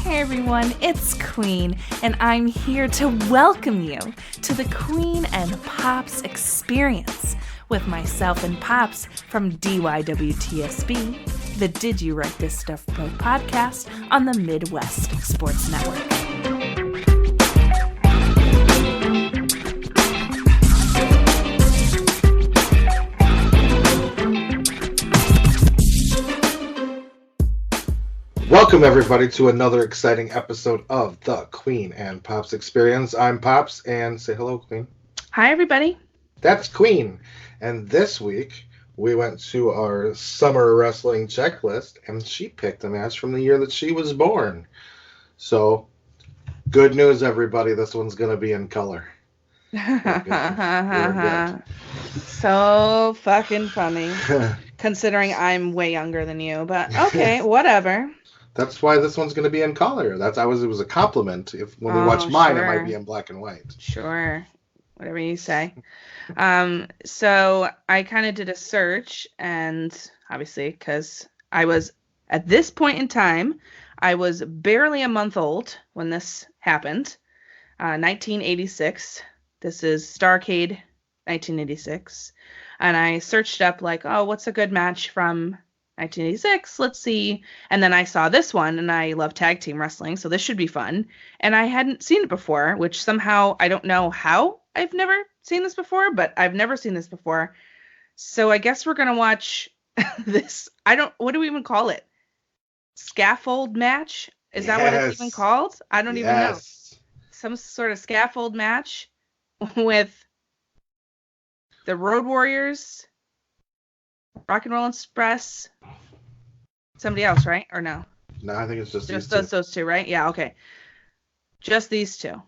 Hey everyone, it's Queen, and I'm here to welcome you to the Queen and Pops experience with myself and Pops from DYWTSB, the Did You Write This Stuff Pro podcast on the Midwest Sports Network. Welcome, everybody, to another exciting episode of the Queen and Pops Experience. I'm Pops, and say hello, Queen. Hi, everybody. That's Queen. And this week, we went to our summer wrestling checklist, and she picked a match from the year that she was born. So, good news, everybody. This one's going to be in color. So fucking funny, considering I'm way younger than you, but okay, whatever. That's why this one's going to be in color. It was a compliment. When we watch mine, It might be in black and white. Sure. Whatever you say. So I kind of did a search, and obviously, because I was, at this point in time, I was barely a month old when this happened. 1986. This is Starrcade 1986. And I searched up, like, oh, what's a good match from 1986, let's see. And then I saw this one, and I love tag team wrestling, so this should be fun. And I hadn't seen it before, which somehow, I don't know how I've never seen this before, but I've never seen this before. So I guess we're going to watch this. What do we even call it? Scaffold match? Is that what it's even called? I don't even know. Some sort of scaffold match with the Road Warriors, Rock and Roll Express, somebody else, right? Or no? No, I think it's just those two, right? Yeah, okay. Just these two.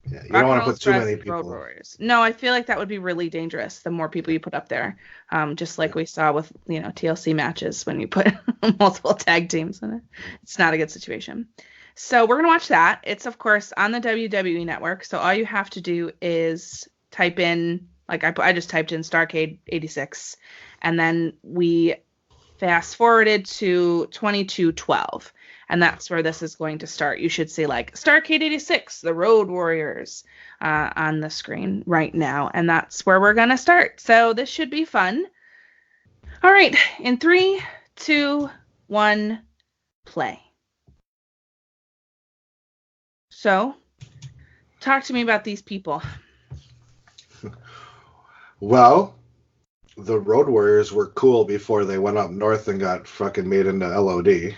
Yeah, you don't want to put too many people. Road Warriors. No, I feel like that would be really dangerous, the more people you put up there. Just like we saw with, TLC matches when you put multiple tag teams in it. It's not a good situation. So we're going to watch that. It's, of course, on the WWE Network. So all you have to do is type in, like I just typed in Starrcade 86. And then we fast forwarded to 2212. And that's where this is going to start. You should see like Starrcade 86, the Road Warriors on the screen right now. And that's where we're going to start. So this should be fun. All right. In 3, 2, 1, play. So talk to me about these people. Well, the Road Warriors were cool before they went up north and got fucking made into LOD.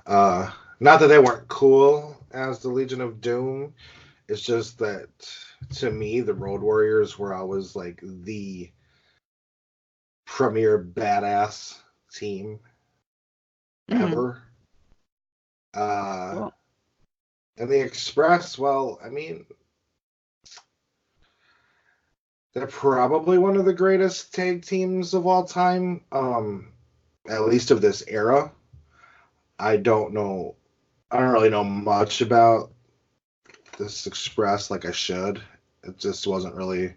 Not that they weren't cool as the Legion of Doom. It's just that, to me, the Road Warriors were always like the premier badass team ever. Cool. And the Express, well, I mean, they're probably one of the greatest tag teams of all time, at least of this era. I don't really know much about this Express like I should. It just wasn't really,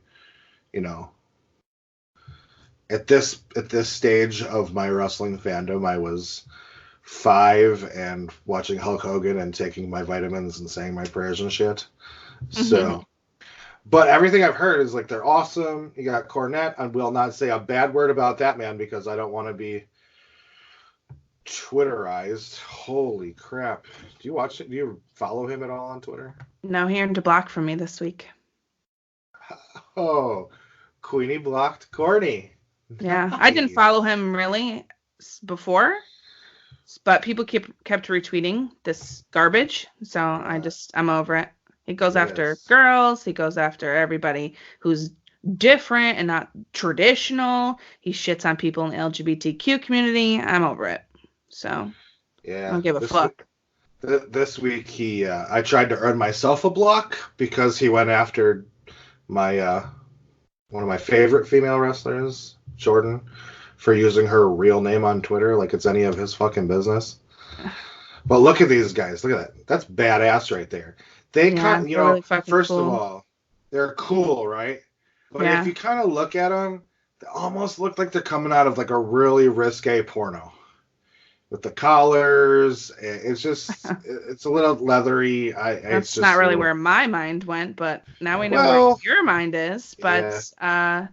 at this stage of my wrestling fandom, I was 5 and watching Hulk Hogan and taking my vitamins and saying my prayers and shit. So... But everything I've heard is like they're awesome. You got Cornette. I will not say a bad word about that man because I don't want to be Twitterized. Holy crap. Do you watch it? Do you follow him at all on Twitter? No, he earned a block from me this week. Oh, Queenie blocked Corny. Yeah, Nice. I didn't follow him really before, but people kept retweeting this garbage. So I'm over it. He goes after girls. He goes after everybody who's different and not traditional. He shits on people in the LGBTQ community. I'm over it. So yeah, I don't give a fuck. This week I tried to earn myself a block because he went after my one of my favorite female wrestlers, Jordan, for using her real name on Twitter like it's any of his fucking business. But look at these guys. Look at that. That's badass right there. They really first cool. Of all, they're cool, right? But if you kind of look at them, they almost look like they're coming out of like a really risque porno. with the collars. It's just it's a little leathery. It's That's just not a really little, where my mind went, but now we know where well, your mind is. yeah. But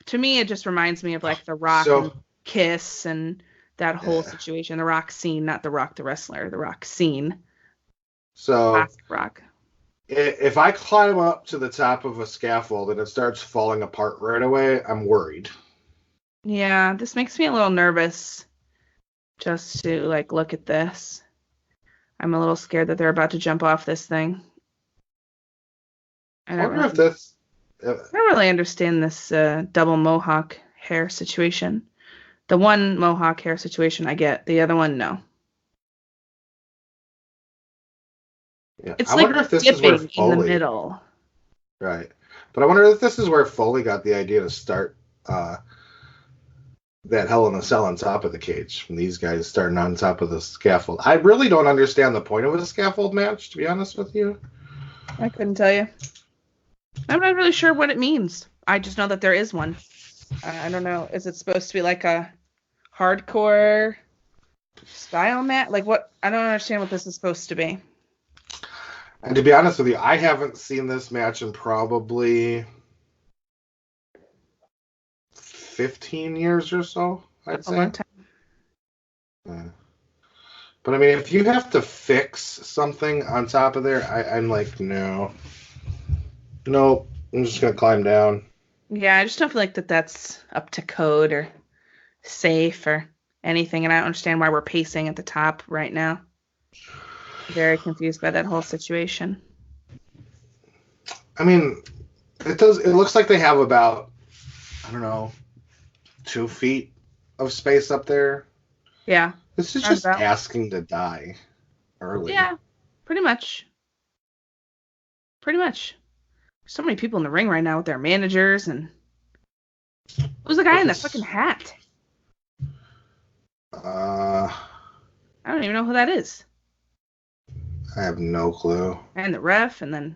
to me, it just reminds me of like The Rock and So Kiss and that whole yeah. situation. The Rock scene, not The Rock the wrestler, The Rock scene. So Classic Rock. if I climb up to the top of a scaffold and it starts falling apart right away, I'm worried. Yeah, this makes me a little nervous just to like look at this. I'm a little scared that they're about to jump off this thing. I I don't wonder if really, this. I don't really understand this double mohawk hair situation. The one mohawk hair situation I get, the other one no. Yeah, It's I like wonder if this is where dipping in the Foley. middle. Right, but I wonder if this is where Foley got the idea to start that Hell in a Cell on top of the cage. From these guys starting on top of the scaffold. I really don't understand the point of a scaffold match, to be honest with you. I couldn't tell you. I'm not really sure what it means. I just know that there is one. I don't know. Is it supposed to be like a hardcore style match? Like what? I don't understand what this is supposed to be. And to be honest with you, I haven't seen this match in probably 15 years or so, I'd That's a long say. time. Yeah. But I mean, if you have to fix something on top of there, I'm like, no. Nope. I'm just going to climb down. Yeah, I just don't feel like that's up to code or safe or anything, and I don't understand why we're pacing at the top right now. Very confused by that whole situation. I mean, it looks like they have about, I don't know, 2 feet of space up there. Yeah. This is just asking to die early. Yeah, pretty much. Pretty much. So many people in the ring right now with their managers and who's the guy in the fucking hat? I don't even know who that is. I have no clue. And the ref, and then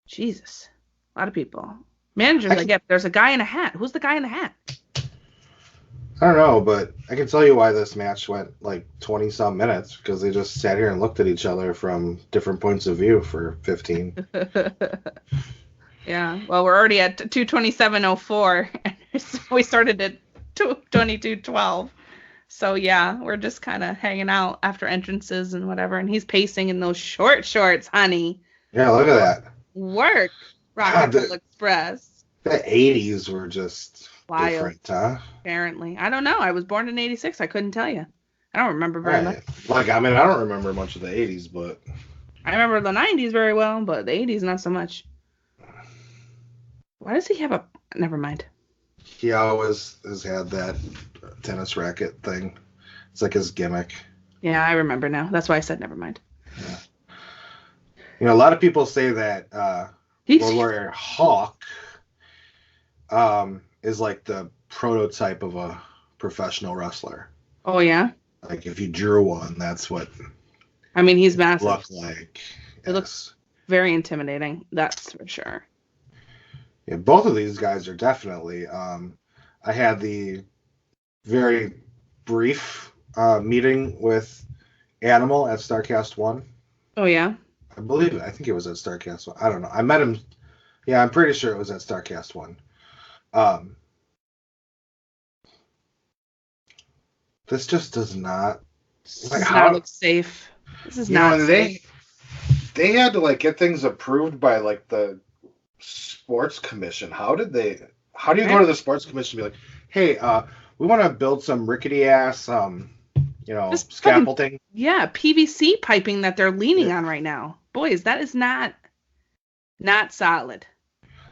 Jesus, a lot of people. Managers, I get. There's a guy in a hat. Who's the guy in the hat? I don't know, but I can tell you why this match went like 20-some minutes, because they just sat here and looked at each other from different points of view for 15. Yeah, well, we're already at 2:27:04, and we started at 22:12. So yeah, we're just kind of hanging out after entrances and whatever, and he's pacing in those short shorts, honey. Yeah, look at that. Work, Rock and Roll Express. The 80s were just wild. Different, huh? Apparently. I don't know. I was born in 86. I couldn't tell you. I don't remember very much. Like, I mean, I don't remember much of the 80s, but... I remember the 90s very well, but the 80s not so much. Why does he have a... Never mind. He always has had that tennis racket thing. It's like his gimmick. Yeah, I remember now. That's why I said never mind. Yeah. You know, a lot of people say that World Warrior Hawk is like the prototype of a professional wrestler. Oh, yeah? Like, if you drew one, that's what... I mean, he's massive. Look like. It looks very intimidating. That's for sure. Yeah, both of these guys are definitely. I had the very brief meeting with Animal at Starrcade 1. Oh, yeah? I believe it. I think it was at Starrcade 1. I don't know. I met him. Yeah, I'm pretty sure it was at Starrcade 1. This just does not. This does not look safe. This is not safe. They had to like get things approved by like the sports commission. How do you go to the sports commission and be like, hey, we want to build some rickety ass scaffolding? Yeah, PVC piping that they're leaning on right now. Boys, that is not solid.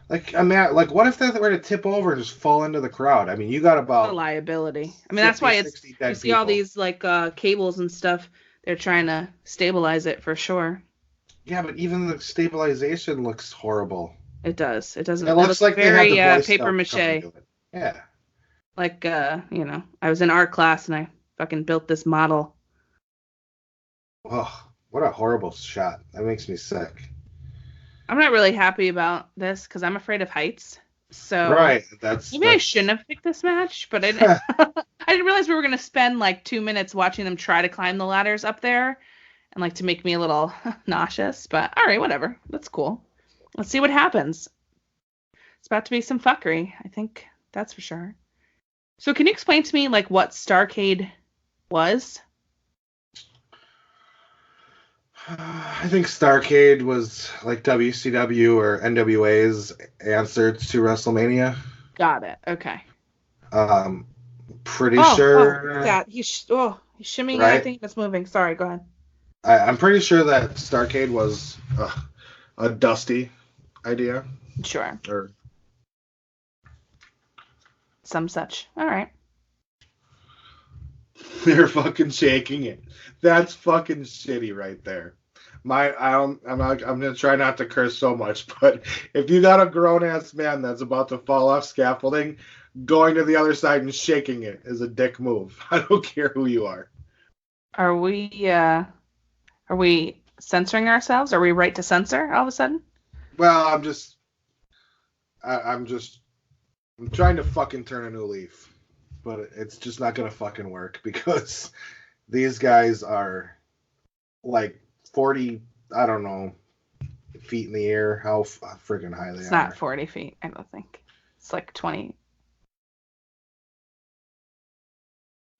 Like, I mean, like, what if they were to tip over and just fall into the crowd? I mean, you got about a liability. I mean, that's why it's you see all these like cables and stuff. They're trying to stabilize it for sure. Yeah, but even the stabilization looks horrible. It does. It doesn't. It looks like very paper mache. Yeah. Like I was in art class and I fucking built this model. Oh, what a horrible shot. That makes me sick. I'm not really happy about this because I'm afraid of heights. So right, maybe I shouldn't have picked this match, but I didn't realize we were gonna spend like 2 minutes watching them try to climb the ladders up there, and like to make me a little nauseous. But all right, whatever. That's cool. Let's see what happens. It's about to be some fuckery. I think that's for sure. So can you explain to me like what Starrcade was? I think Starrcade was like WCW or NWA's answer to WrestleMania. Got it. Okay. Pretty sure. Oh, yeah. He's shimmying right? everything that's moving. Sorry, go ahead. I'm pretty sure that Starrcade was a Dusty idea. Sure. Or some such. All right. They're fucking shaking it. That's fucking shitty right there. I'm gonna try not to curse so much, but if you got a grown ass man that's about to fall off scaffolding, going to the other side and shaking it is a dick move. I don't care who you are. Are we censoring ourselves? Are we right to censor all of a sudden? Well, I'm trying to fucking turn a new leaf, but it's just not gonna fucking work because these guys are like 40, I don't know, feet in the air. How freaking high they are. It's not 40 feet, I don't think. It's like 20.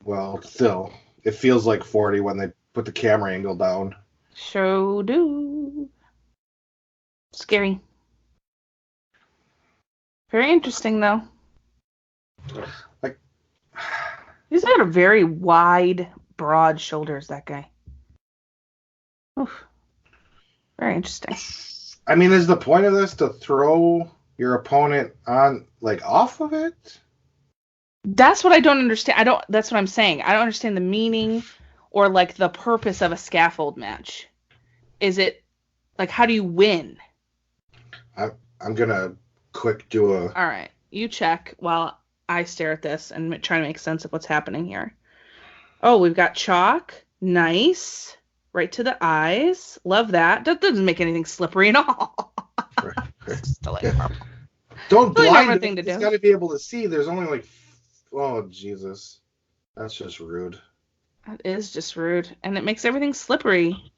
Well, still, it feels like 40 when they put the camera angle down. Sure do. Scary. Very interesting, though. Like, he's got a very wide, broad shoulders, that guy. Oof. Very interesting. I mean, is the point of this to throw your opponent on, like, off of it? That's what I don't understand. That's what I'm saying. I don't understand the meaning or, like, the purpose of a scaffold match. Is it, like, how do you win? I'm gonna quick do a... All right. You check while I stare at this and try to make sense of what's happening here. Oh, we've got chalk. Nice. Right to the eyes. Love that. That doesn't make anything slippery at all. It's just delightful. Don't blind thing to do. He's got to be able to see. There's only like... Oh, Jesus. That's just rude. That is just rude. And it makes everything slippery.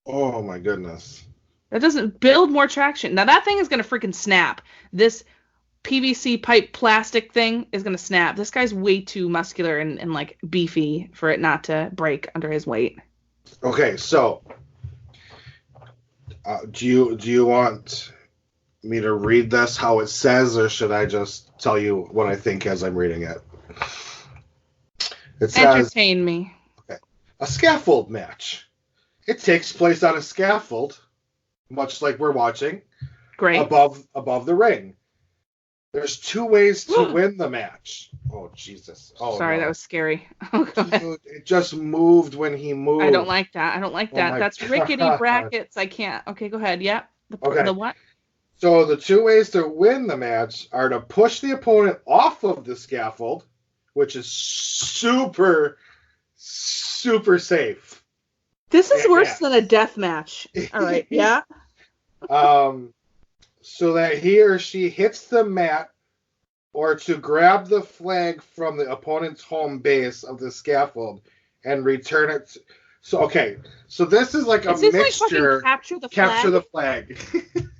Oh, my goodness. That doesn't build more traction. Now, that thing is going to freaking snap. This PVC pipe plastic thing is going to snap. This guy's way too muscular and like beefy for it not to break under his weight. Okay, so do you want me to read this how it says, or should I just tell you what I think as I'm reading it? It says, entertain me. Okay, a scaffold match. It takes place on a scaffold, much like we're watching. Great. Above the ring. There's two ways to win the match. Oh, Jesus. Oh, sorry, no. That was scary. Oh, go ahead. Dude, it just moved when he moved. I don't like that. That's God. rickety brackets. I can't. Okay, go ahead. Yeah. The what? So the two ways to win the match are to push the opponent off of the scaffold, which is super, super safe. This is worse than a death match. All right. Yeah. So that he or she hits the mat, or to grab the flag from the opponent's home base of the scaffold and return it. So this is like a mixture. Like capture the flag.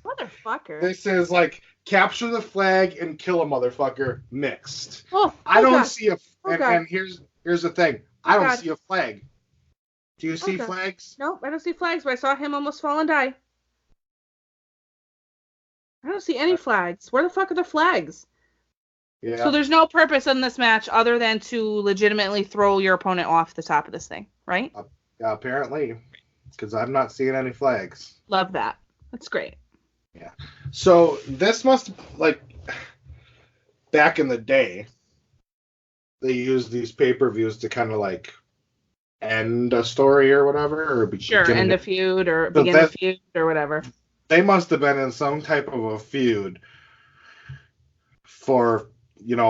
Motherfucker. This is like capture the flag and kill a motherfucker mixed. Oh, I don't see a. And here's the thing. I don't see a flag. Do you see flags? Nope, I don't see flags, but I saw him almost fall and die. I don't see any flags. Where the fuck are the flags? Yeah. So there's no purpose in this match other than to legitimately throw your opponent off the top of this thing, right? Yeah, apparently. Because I'm not seeing any flags. Love that. That's great. Yeah. So this must, like, back in the day, they used these pay-per-views to kind of, like, end a story or whatever. Or end a feud or begin a feud or whatever. They must have been in some type of a feud for,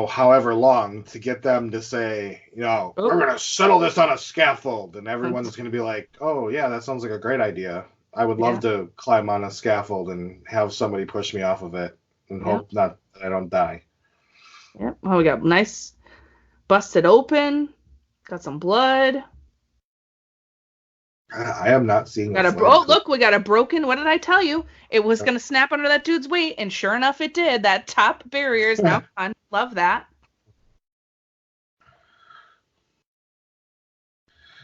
however long to get them to say, we're going to settle this on a scaffold. And everyone's going to be like, oh, yeah, that sounds like a great idea. I would love to climb on a scaffold and have somebody push me off of it and hope not that I don't die. Yeah. Well, we got nice busted open. Got some blood. I am not seeing Look, we got a broken. What did I tell you? It was going to snap under that dude's weight, and sure enough, it did. That top barrier is now gone. Love that.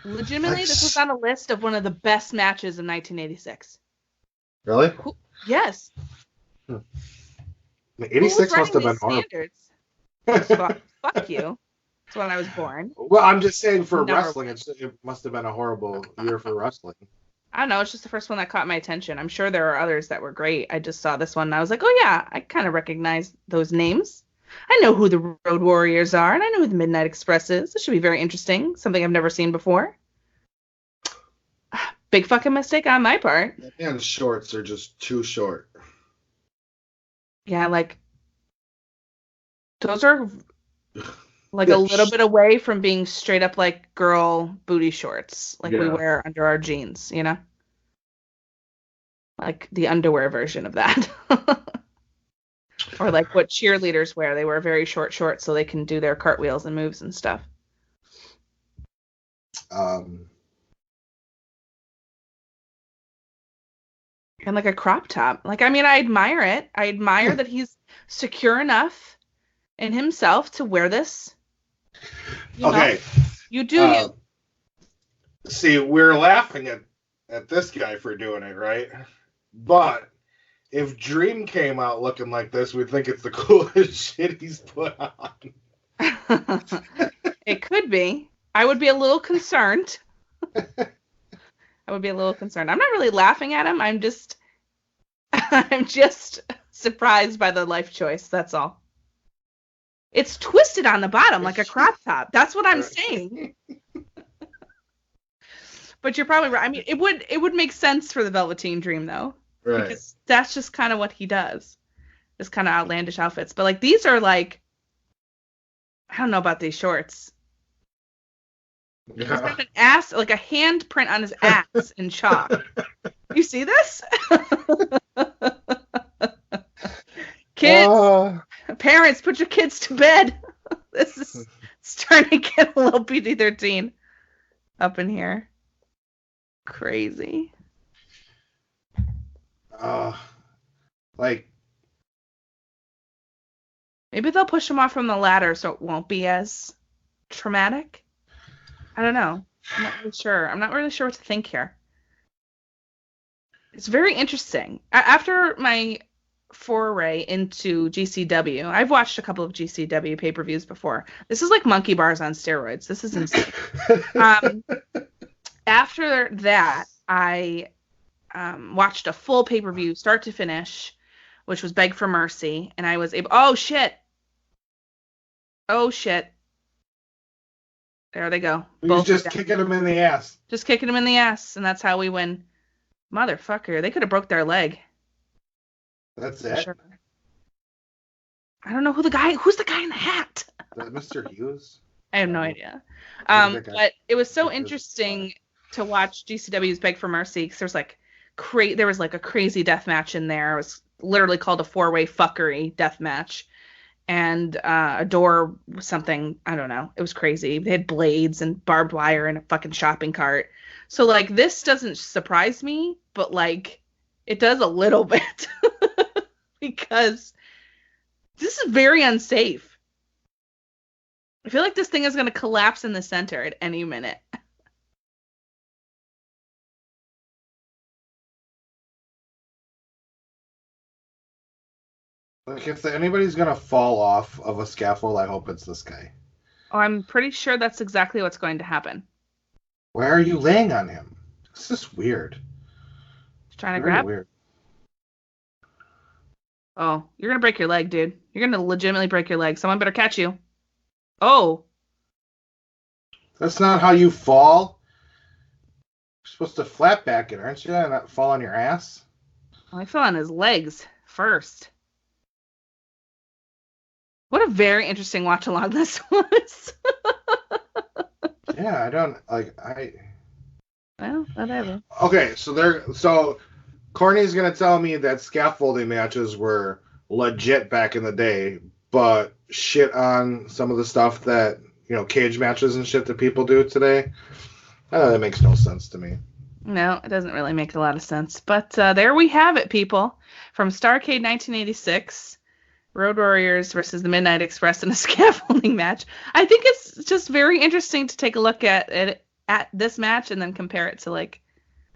Legitimately, this was on a list of one of the best matches of 1986. Really? Yes. 86 must have been horrible. Fuck you. That's when I was born. Well, I'm just saying for wrestling, it must have been a horrible year for wrestling. I don't know. It's just the first one that caught my attention. I'm sure there are others that were great. I just saw this one and I was like, oh yeah, I kind of recognize those names. I know who the Road Warriors are, and I know who the Midnight Express is. This should be very interesting. Something I've never seen before. Big fucking mistake on my part. And shorts are just too short. Yeah, like, those are like a little bit away from being straight up like girl booty shorts, like we wear under our jeans, you know? Like the underwear version of that. Or like what cheerleaders wear. They wear very short shorts so they can do their cartwheels and moves and stuff. And like a crop top. Like, I mean, I admire it. I admire that he's secure enough in himself to wear this. Okay. You do you. See, we're laughing at this guy for doing it, right? But if Dream came out looking like this, we'd think it's the coolest shit he's put on. It could be. I would be a little concerned. I would be a little concerned. I'm not really laughing at him. I'm just surprised by the life choice. That's all. It's twisted on the bottom like a crop top. That's what I'm saying. But you're probably right. I mean, it would make sense for the Velveteen Dream though. Right. Because that's just kind of what he does. Just kind of outlandish outfits. But like these are like, I don't know about these shorts. Yeah. He's got an ass, like a handprint on his ass in chalk. You see this? Kids, parents, put your kids to bed. This is starting to get a little PG-13 up in here. Crazy. Like, maybe they'll push him off from the ladder so it won't be as traumatic. I don't know. I'm not really sure. I'm not really sure what to think here. It's very interesting. After my foray into GCW, I've watched a couple of GCW pay-per-views before. This is like monkey bars on steroids. This is insane. After that, I watched a full pay-per-view, start to finish, which was Beg for Mercy, and I was able... Oh, shit! There they go. He's just kicking him in the ass. Just kicking him in the ass, and that's how we win. Motherfucker, they could have broke their leg. That's it? Sure. I don't know who's the guy in the hat? Is that Mr. Hughes? I have no idea. But it was so interesting to watch GCW's Beg for Mercy, because there was like a crazy death match in there. It was literally called a 4-way fuckery death match. And a door something, I don't know. It was crazy. They had blades and barbed wire and a fucking shopping cart. So, like, this doesn't surprise me, but, like, it does a little bit. Because this is very unsafe. I feel like this thing is going to collapse in the center at any minute. Like, if anybody's going to fall off of a scaffold, I hope it's this guy. Oh, I'm pretty sure that's exactly what's going to happen. Why are you laying on him? This is weird. He's trying to grab? Weird. Oh, you're going to break your leg, dude. You're going to legitimately break your leg. Someone better catch you. Oh. That's not how you fall. You're supposed to flat back it, aren't you? And not fall on your ass? Well, I fell on his legs first. What a very interesting watch along this was. Yeah, Well, whatever. Okay, so Corny's gonna tell me that scaffolding matches were legit back in the day, but shit on some of the stuff that cage matches and shit that people do today. That makes no sense to me. No, it doesn't really make a lot of sense. But there we have it, people. From Starrcade 1986, Road Warriors versus the Midnight Express in a scaffolding match. I think it's just very interesting to take a look at it, at this match and then compare it to like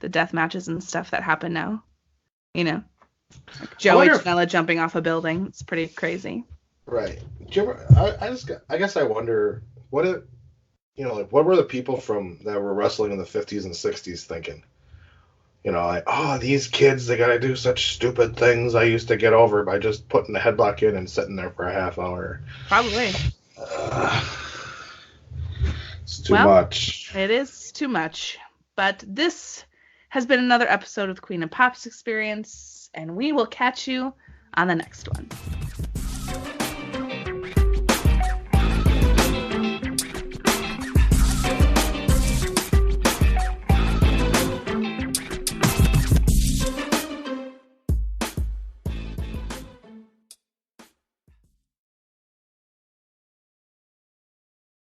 the death matches and stuff that happen now. Like Joey Janela jumping off a building. It's pretty crazy. Right. Do you ever, I guess I wonder what what were the people that were wrestling in the 50s and 60s thinking? These kids, they gotta do such stupid things. I used to get over by just putting the headlock in and sitting there for a half hour. Probably. It's too much. It is too much. But this has been another episode of the Queen of Pop's Experience, and we will catch you on the next one.